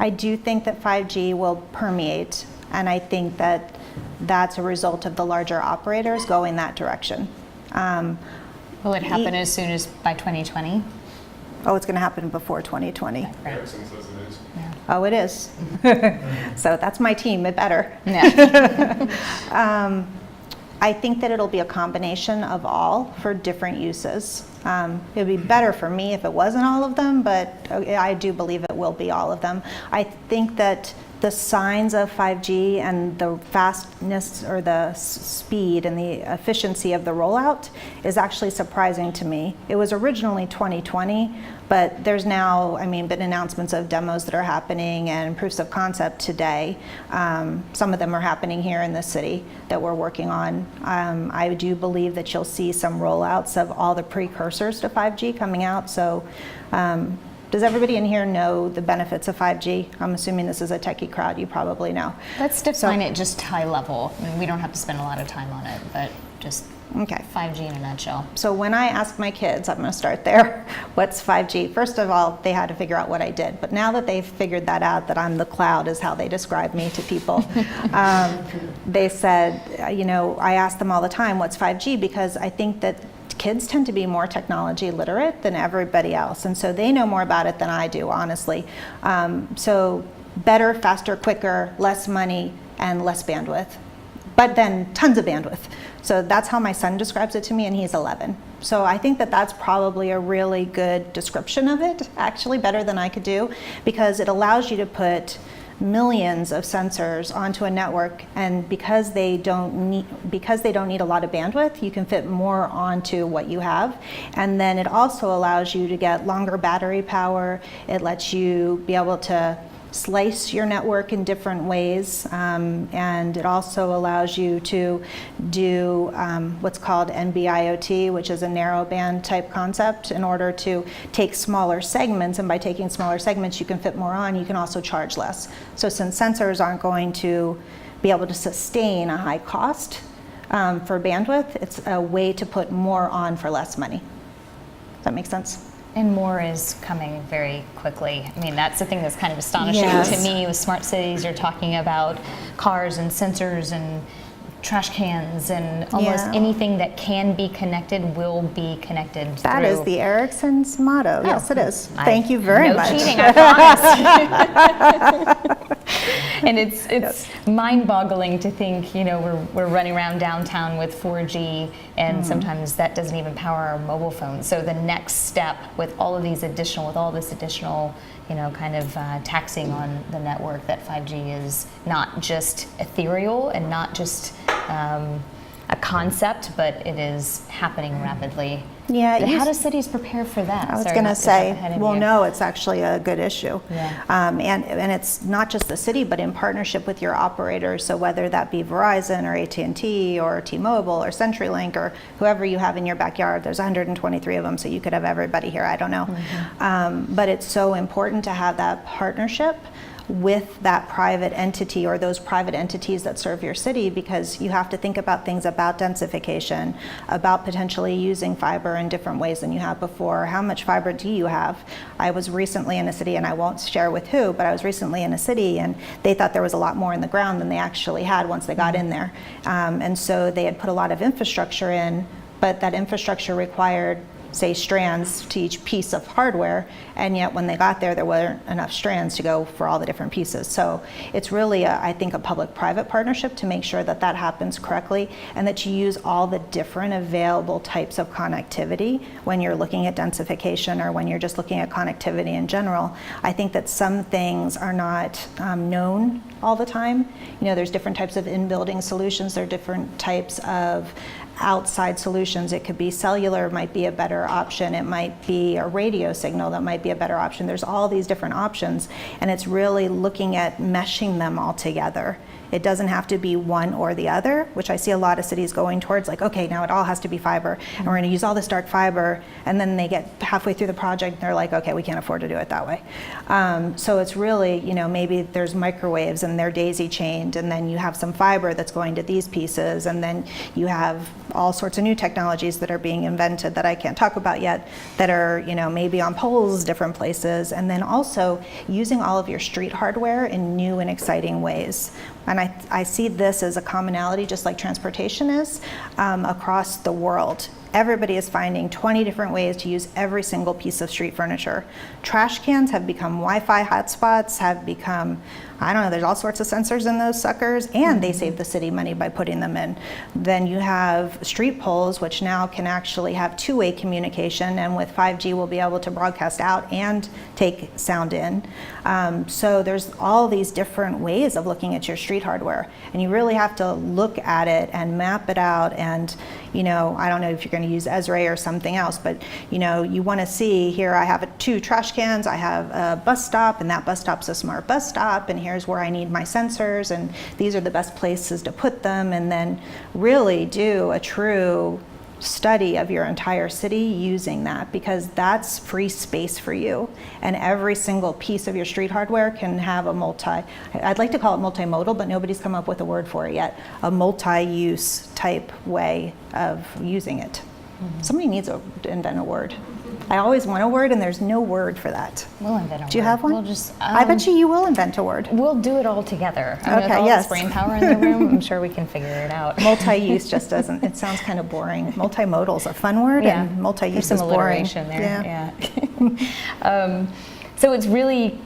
I do think that 5G will permeate, and I think that that's a result of the larger operators going that direction. Will it happen as soon as by 2020? Oh, it's going to happen before 2020. Ericsson says it is. Yeah. Oh, it is. So that's my team, it better. Yeah. I think that it'll be a combination of all for different uses. It would be better for me if it wasn't all of them, but I do believe it will be all of them. I think that the signs of 5G and the fastness or the speed and the efficiency of the rollout is actually surprising to me. It was originally 2020, but there's now, been announcements of demos that are happening and proofs of concept today. Some of them are happening here in the city that we're working on. I do believe that you'll see some rollouts of all the precursors to 5G coming out. So. Does everybody in here know the benefits of 5G? I'm assuming this is a techie crowd, you probably know. Let's define it just high level. We don't have to spend a lot of time on it, but just okay. 5G in a nutshell. So when I ask my kids, I'm gonna start there, what's 5G? First of all, they had to figure out what I did, but now that they've figured that out, that I'm the cloud is how they describe me to people, they said, I ask them all the time, what's 5G? Because I think that kids tend to be more technology literate than everybody else, and so they know more about it than I do, honestly. So better, faster, quicker, less money, and less bandwidth, but then tons of bandwidth. So that's how my son describes it to me, and he's 11. So I think that that's probably a really good description of it, actually better than I could do, because it allows you to put millions of sensors onto a network, and because they don't need a lot of bandwidth, you can fit more onto what you have. And then it also allows you to get longer battery power. It lets you be able to slice your network in different ways, and it also allows you to do what's called NB-IoT, which is a narrowband type concept, in order to take smaller segments, and by taking smaller segments you can fit more on, you can also charge less. So since sensors aren't going to be able to sustain a high cost for bandwidth, it's a way to put more on for less money. Does that make sense? And more is coming very quickly. That's the thing that's kind of astonishing to me with smart cities. You're talking about cars and sensors and trash cans and almost anything that can be connected will be connected. That is the Ericsson's motto. Yes, it is. Thank you very much. No cheating, I promise. And it's mind-boggling to think, we're running around downtown with 4G, and sometimes that doesn't even power our mobile phones. So the next step with all this additional, taxing on the network, that 5G is not just ethereal and not just a concept, but it is happening rapidly. Yeah. How do cities prepare for that? I was going to say, well, no, it's actually a good issue. Yeah. And it's not just the city, but in partnership with your operators. So whether that be Verizon or AT&T or T-Mobile or CenturyLink or whoever you have in your backyard, there's 123 of them, so you could have everybody here, I don't know. But it's so important to have that partnership with that private entity or those private entities that serve your city, because you have to think about things about densification, about potentially using fiber in different ways than you have before. How much fiber do you have? I was recently in a city, and I won't share with who, but I was recently in a city and they thought there was a lot more in the ground than they actually had once they got in there. And so they had put a lot of infrastructure in, but that infrastructure required, say, strands to each piece of hardware, and yet when they got there weren't enough strands to go for all the different pieces. So it's really, I think, a public-private partnership to make sure that that happens correctly, and that you use all the different available types of connectivity when you're looking at densification or when you're just looking at connectivity in general. I think that some things are not known all the time. There's different types of in-building solutions, there are different types of outside solutions. It could be cellular, might be a better option. It might be a radio signal that might be a better option. There's all these different options, and it's really looking at meshing them all together. It doesn't have to be one or the other, which I see a lot of cities going towards, like, okay, now it all has to be fiber, and we're going to use all this dark fiber, and then they get halfway through the project and they're like, okay, we can't afford to do it that way. So it's really, maybe there's microwaves and they're daisy chained, and then you have some fiber that's going to these pieces, and then you have all sorts of new technologies that are being invented that I can't talk about yet, that are, maybe on poles, different different places, and then also using all of your street hardware in new and exciting ways. And I see this as a commonality, just like transportation is, across the world. Everybody is finding 20 different ways to use every single piece of street furniture. Trash cans have become Wi-Fi hotspots, have become, I don't know, there's all sorts of sensors in those suckers, and they save the city money by putting them in. Then you have street poles, which now can actually have two-way communication, and with 5G we'll be able to broadcast out and take sound in. So there's all these different ways of looking at your street hardware, and you really have to look at it and map it out. And I don't know if you're going to use Esri or something else, but you want to see, here I have 2 trash cans, I have a bus stop, and that bus stop's a smart bus stop, and here's where I need my sensors, and these are the best places to put them, and then really do a true study of your entire city using that, because that's free space for you. And every single piece of your street hardware can have I'd like to call it multimodal, but nobody's come up with a word for it yet, a multi-use type way of using it. Somebody needs to invent a word. I always want a word, and there's no word for that. We'll invent a word. Do you have one? We'll just, I bet you will invent a word. We'll do it all together. I mean, Okay, with all yes. this brain power in the room, I'm sure we can figure it out. Multi-use just doesn't, it sounds kind of boring. Multimodal is a fun word, Yeah. and multi-use There's is some boring. alliteration there. Yeah. So it's really